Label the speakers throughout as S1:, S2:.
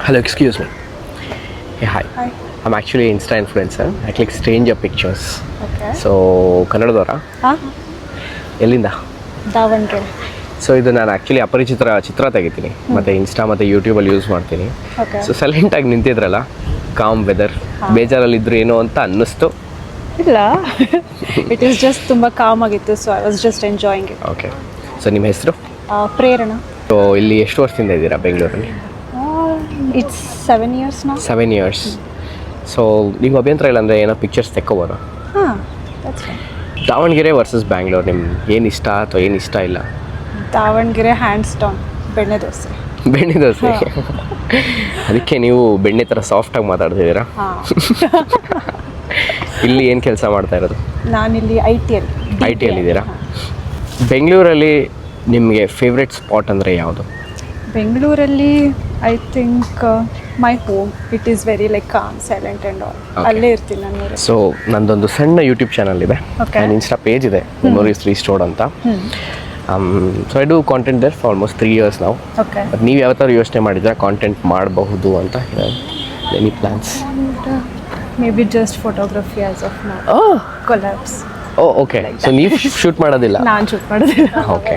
S1: Hello, excuse me. Hey, hi.
S2: Hi.
S1: I'm actually an Insta influencer. I click stranger pictures.
S2: Okay.
S1: So, ಕನ್ನಡದವರಾ?
S2: ಹಾಂ
S1: ಎಲ್ಲಿಂದ?
S2: Davanagere.
S1: So ಇದು ನಾನು actually ಅಪರಿಚಿತರ ಚಿತ್ರ ತೆಗಿತೀನಿ ಮತ್ತು insta ಮತ್ತು ಯೂಟ್ಯೂಬಲ್ಲಿ ಯೂಸ್ ಮಾಡ್ತೀನಿ.
S2: ಓಕೆ.
S1: ಸೊ ಸೈಲೆಂಟಾಗಿ ನಿಂತಿದ್ರಲ್ಲ, ಕಾಮ್ ವೆದರ್, ಬೇಜಾರಲ್ಲಿದ್ರು ಏನೋ ಅಂತ ಅನ್ನಿಸ್ತು.
S2: ಇಲ್ಲ, ಇಟ್ ಈಸ್ ಜಸ್ಟ್ ತುಂಬ ಕಾಮ್ ಆಗಿತ್ತು, so I was just enjoying it.
S1: Okay. So ನಿಮ್ಮ ಹೆಸರು?
S2: ಪ್ರೇರಣಾ.
S1: ಸೊ ಇಲ್ಲಿ ಎಷ್ಟು ವರ್ಷದಿಂದ ಇದ್ದೀರಾ ಬೆಂಗಳೂರಲ್ಲಿ?
S2: ಇಟ್ಸ್ 7 years ನಾವು.
S1: 7 years. ಸೊ ನೀವು ಅಭ್ಯಂತರ ಇಲ್ಲ ಅಂದರೆ ಏನೋ ಪಿಕ್ಚರ್ಸ್ ತೆಕ್ಕೋಬೋದು.
S2: ಹಾಂ, that's fine.
S1: Davanagere versus Bangalore, ನಿಮ್ಗೆ ಏನು ಇಷ್ಟ ಅಥವಾ ಏನು ಇಷ್ಟ ಇಲ್ಲ?
S2: ದಾವಣಗೆರೆ ಹ್ಯಾಂಡ್ಸ್ ಡೌನ್ ಬೆಣ್ಣೆ ದೋಸೆ.
S1: ಬೆಣ್ಣೆ ದೋಸೆ. ಅದಕ್ಕೆ ನೀವು ಬೆಣ್ಣೆ ಥರ ಸಾಫ್ಟಾಗಿ ಮಾತಾಡ್ತಿದ್ದೀರಾ.
S2: ಹಾಂ.
S1: ಇಲ್ಲಿ ಏನು ಕೆಲಸ ಮಾಡ್ತಾ ಇರೋದು?
S2: ನಾನಿಲ್ಲಿ ಐ
S1: ಟಿಯಲ್ಲಿದ್ದೀರಾ? ಬೆಂಗಳೂರಲ್ಲಿ ನಿಮಗೆ ಫೇವ್ರೆಟ್ ಸ್ಪಾಟ್ ಅಂದರೆ ಯಾವುದು?
S2: ಬೆಂಗಳೂರಲ್ಲಿ I think my home. It is very like com, silent and all. ಅಲ್ಲೇ ಇರ್ತೀನಿ ನಾನು.
S1: ಸೊ ನಂದೊಂದು ಸಣ್ಣ ಯೂಟ್ಯೂಬ್ ಚಾನಲ್ ಇದೆ, ನನ್ನ ಇನ್ಸ್ಟಾ ಪೇಜ್ ಇದೆ, ಮೆಮೊರೀಸ್ ರೀಸ್ಟೋರ್ಡ್ ಅಂತ. So I do content there for almost 3 years ನಾವು.
S2: ಓಕೆ.
S1: ಬಟ್ ನೀವು ಯಾವ ಥರ ಯೋಚನೆ ಮಾಡಿದ್ರೆ ಕಾಂಟೆಂಟ್ ಮಾಡಬಹುದು ಅಂತ any plans?
S2: Maybe just photography as of now. Collabs.
S1: Okay. So ನೀವು ಶೂಟ್ ಮಾಡೋದಿಲ್ಲ?
S2: ನಾನು ಶೂಟ್ ಮಾಡೋದಿಲ್ಲ.
S1: Okay.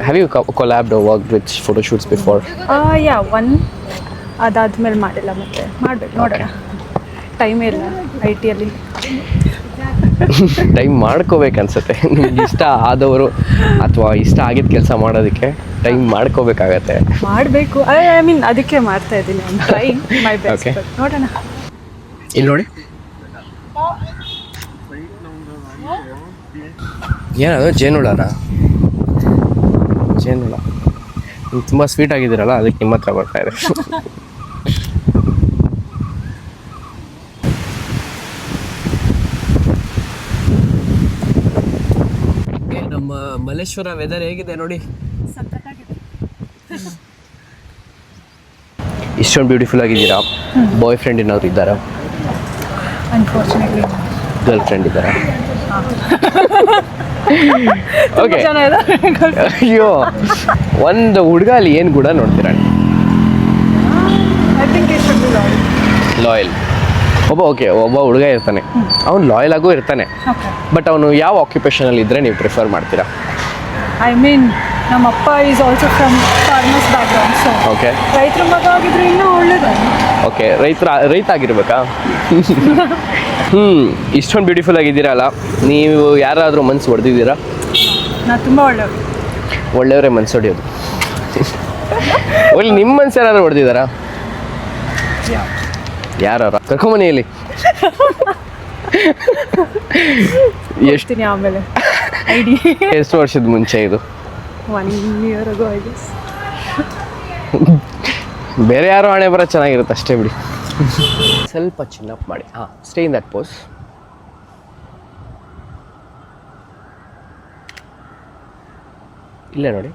S1: Have you collabbed or worked with photo shoots before?
S2: Yeah, one. ಅದಾದ್ಮೇಲೆ ಮಾಡಿಲ್ಲ, ಮತ್ತೆ ಮಾಡಬೇಕು, ನೋಡೋಣ. ಟೈಮೇ ಇಲ್ಲ ಐ ಟಿಯಲ್ಲಿ.
S1: ಟೈಮ್ ಮಾಡ್ಕೋಬೇಕನ್ಸುತ್ತೆ. ನಿಮ್ಗೆ ಇಷ್ಟ ಆದವರು ಅಥವಾ ಇಷ್ಟ ಆಗಿದ್ದ ಕೆಲಸ ಮಾಡೋದಕ್ಕೆ ಟೈಮ್ ಮಾಡ್ಕೋಬೇಕಾಗತ್ತೆ.
S2: ಮಾಡಬೇಕು, ಐ ಮೀನ್ ಅದಕ್ಕೆ ಮಾಡ್ತಾ ಇದ್ದೀನಿ. Try my best. ನೋಡೋಣ.
S1: ಇಲ್ಲಿ ನೋಡಿ, ಏನದು ಜೇನುಳನ? ಜೇನುಳ ನೀವು ತುಂಬ ಸ್ವೀಟ್ ಆಗಿದ್ದೀರಲ್ಲ, ಅದಕ್ಕೆ ನಿಮ್ಮ ಹತ್ರ ಬರ್ತಾ ಇದೆ. ನಮ್ಮ ಮಲ್ಲೇಶ್ವರ ವೆದರ್ ಹೇಗಿದೆ ನೋಡಿ. ಇಷ್ಟೊಂದು ಬ್ಯೂಟಿಫುಲ್ ಆಗಿದ್ದೀರಾ. ಬಾಯ್ ಫ್ರೆಂಡ್ ಏನಾದ್ರು ಇದ್ದಾರಾ?
S2: ಅನ್ಫಾರ್ಚುನೇಟ್ಲಿ
S1: ಗರ್ಲ್ ಫ್ರೆಂಡ್ ಇದ್ದಾರಾ? ಓಕೆ. ಅಯ್ಯೋ, ಒಂದು ಹುಡುಗ ಅಲ್ಲಿ ಏನು ಕೂಡ ನೋಡ್ತೀರಾ? ಲಾಯಲ್. ಒಬ್ಬ ಹುಡುಗ ಇರ್ತಾನೆ, ಅವ್ನು ಲಾಯಲ್ ಆಗೂ ಇರ್ತಾನೆ. ಬಟ್ ಅವನು ಯಾವ ಆಕ್ಯುಪೇಷನಲ್ಲಿ ಇದ್ದರೆ ನೀವು ಪ್ರಿಫರ್ ಮಾಡ್ತೀರಾ?
S2: ಐ ಮೀನ್ ನಮ್ಮ ಅಪ್ಪ is also from farmers background. So
S1: okay.
S2: ರೈತರ ಮಗ ಆಗಿದ್ರೆ ಇನ್ನೂ ಒಳ್ಳೇದು.
S1: ಓಕೆ. ರೈತ ಆಗಿರ್ಬೇಕಾ? ಇಷ್ಟೊಂದು ಬ್ಯೂಟಿಫುಲ್ ಆಗಿದ್ದೀರಲ್ಲ, ನೀವು ಯಾರಾದರೂ ಮನ್ಸು ಹೊಡೆದಿದ್ದೀರಾ?
S2: ನಾ ತುಂಬ ಒಳ್ಳೆಯವರು.
S1: ಒಳ್ಳೆಯವರೇ ಮನ್ಸು ಹೊಡೆಯೋದು. ಒಳ್ಳೆ ನಿಮ್ಮ ಮನ್ಸು ಯಾರಾದರೂ ಹೊಡೆದಿದ್ದಾರಾ? ಯಾರು ಕರ್ಕೊಂಬನಿಯಲ್ಲಿ
S2: ಎಷ್ಟು ಆಮೇಲೆ ಐಡಿ
S1: ಎಷ್ಟು ವರ್ಷದ ಮುಂಚೆ ಇದು?
S2: 1 year ago, I guess.
S1: ಬೇರೆ ಯಾರೋ ಹಣೆ ಬರೋ ಚೆನ್ನಾಗಿರುತ್ತೆ ಅಷ್ಟೇ ಬಿಡಿ. ಸ್ವಲ್ಪ ಚಿನ್ನಪ್ ಮಾಡಿ. Stay in that pose. ಇಲ್ಲೇ ನೋಡಿ.